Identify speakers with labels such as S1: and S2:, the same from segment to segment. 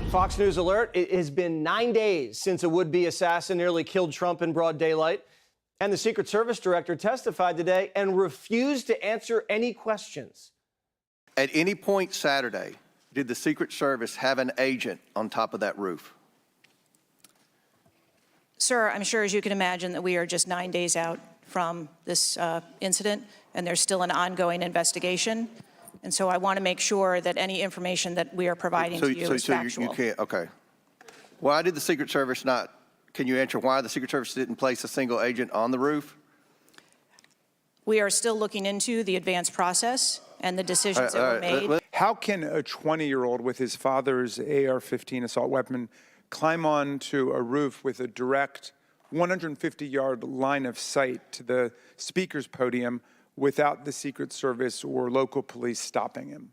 S1: Fox News alert. It has been 9 days since a would-be assassin nearly killed Trump in broad daylight. And the Secret Service director testified today and refused to answer any questions.
S2: At any point Saturday, did the Secret Service have an agent on top of that roof?
S3: Sir, I'm sure, as you can imagine, that we are just 9 days out from this incident, and there's still an ongoing investigation. And so I want to make sure that any information that we are providing to you is factual.
S2: You can't, okay. Why did the Secret Service not, can you answer why the Secret Service didn't place a single agent on the roof?
S3: We are still looking into the advanced process and the decisions that were made.
S4: How can a 20-year-old with his father's AR-15 assault weapon climb onto a roof with a direct 150-yard line of sight to the speaker's podium without the Secret Service or local police stopping him?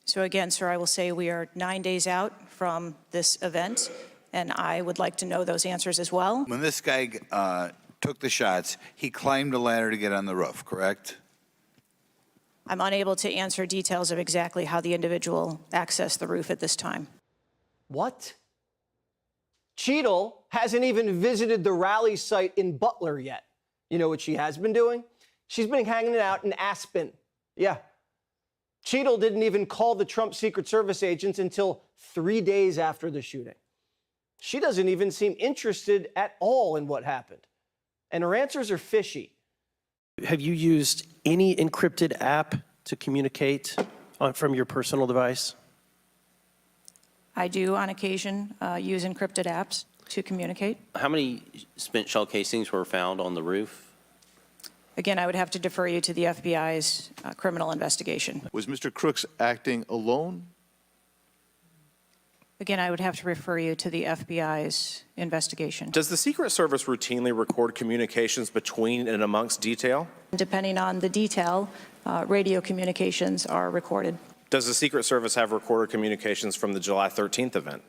S3: So again, sir, I will say we are 9 days out from this event, and I would like to know those answers as well.
S5: When this guy took the shots, he climbed a ladder to get on the roof, correct?
S3: I'm unable to answer details of exactly how the individual accessed the roof at this time.
S1: What? Cheatle hasn't even visited the rally site in Butler yet. You know what she has been doing? She's been hanging out in Aspen. Yeah. Cheatle didn't even call the Trump Secret Service agents until 3 days after the shooting. She doesn't even seem interested at all in what happened. And her answers are fishy.
S6: Have you used any encrypted app to communicate from your personal device?
S3: I do, on occasion, use encrypted apps to communicate.
S7: How many spent shell casings were found on the roof?
S3: Again, I would have to defer you to the FBI's criminal investigation.
S8: Was Mr. Crooks acting alone?
S3: Again, I would have to refer you to the FBI's investigation.
S9: Does the Secret Service routinely record communications between and amongst detail?
S3: Depending on the detail, radio communications are recorded.
S9: Does the Secret Service have recorded communications from the July 13th event?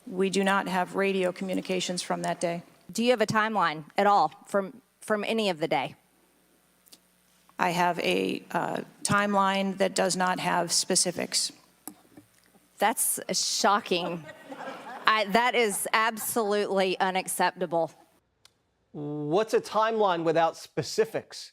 S3: We do not have radio communications from that day.
S10: Do you have a timeline at all from any of the day?
S3: I have a timeline that does not have specifics.
S10: That's shocking. That is absolutely unacceptable.
S1: What's a timeline without specifics?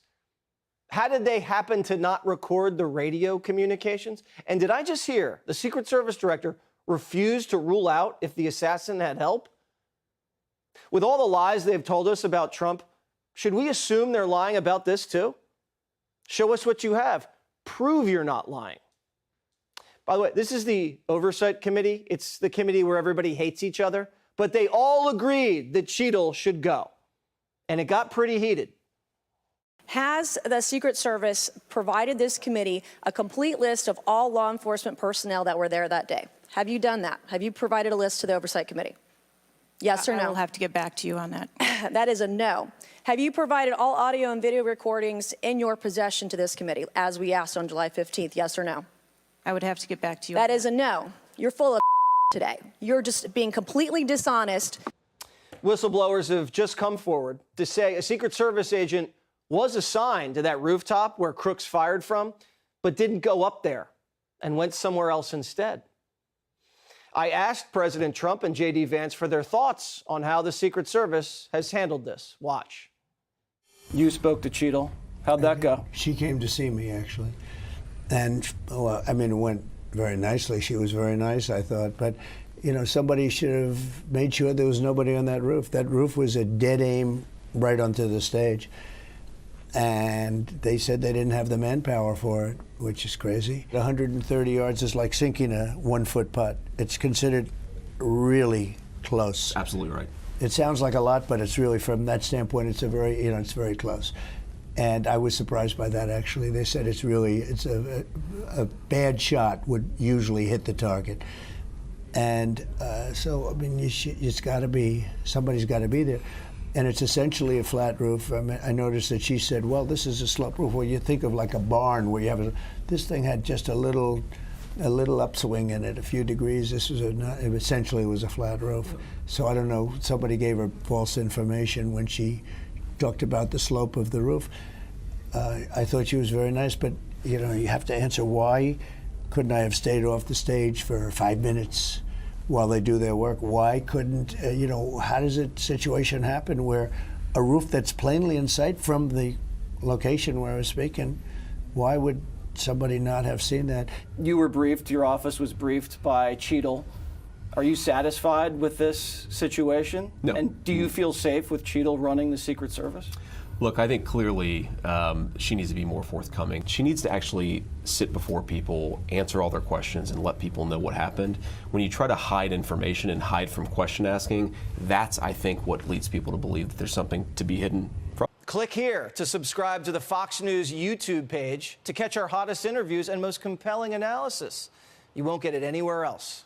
S1: How did they happen to not record the radio communications? And did I just hear the Secret Service director refuse to rule out if the assassin had help? With all the lies they've told us about Trump, should we assume they're lying about this too? Show us what you have. Prove you're not lying. By the way, this is the Oversight Committee. It's the committee where everybody hates each other. But they all agreed that Cheatle should go. And it got pretty heated.
S11: Has the Secret Service provided this committee a complete list of all law enforcement personnel that were there that day? Have you done that? Have you provided a list to the Oversight Committee? Yes or no?
S3: I will have to get back to you on that.
S11: That is a no. Have you provided all audio and video recordings in your possession to this committee, as we asked on July 15th, yes or no?
S3: I would have to get back to you.
S11: That is a no. You're full of today. You're just being completely dishonest.
S1: Whistleblowers have just come forward to say a Secret Service agent was assigned to that rooftop where Crooks fired from, but didn't go up there and went somewhere else instead. I asked President Trump and J.D. Vance for their thoughts on how the Secret Service has handled this. Watch. You spoke to Cheatle. How'd that go?
S12: She came to see me, actually. And, well, I mean, it went very nicely. She was very nice, I thought. But, you know, somebody should have made sure there was nobody on that roof. That roof was a dead aim right onto the stage. And they said they didn't have the manpower for it, which is crazy. 130 yards is like sinking a 1-foot putt. It's considered really close.
S13: Absolutely right.
S12: It sounds like a lot, but it's really, from that standpoint, it's a very, you know, it's very close. And I was surprised by that, actually. They said it's really, it's a bad shot would usually hit the target. And so, I mean, it's got to be, somebody's got to be there. And it's essentially a flat roof. I mean, I noticed that she said, well, this is a slope roof. Well, you think of like a barn where you have this thing had just a little upswing in it, a few degrees. This was essentially was a flat roof. So I don't know, somebody gave her false information when she talked about the slope of the roof. I thought she was very nice, but you know, you have to answer why. Couldn't I have stayed off the stage for 5 minutes while they do their work. Why couldn't, how does a situation happen where a roof that's plainly in sight from the location where I was speaking, why would somebody not have seen that?
S1: You were briefed, your office was briefed by Cheatle. Are you satisfied with this situation?
S13: No.
S1: And do you feel safe with Cheatle running the Secret Service?
S13: Look, I think clearly she needs to be more forthcoming. She needs to actually sit before people, answer all their questions, and let people know what happened. When you try to hide information and hide from question asking, that's, I think, what leads people to believe that there's something to be hidden from.
S1: Click here to subscribe to the Fox News YouTube page to catch our hottest interviews and most compelling analysis. You won't get it anywhere else.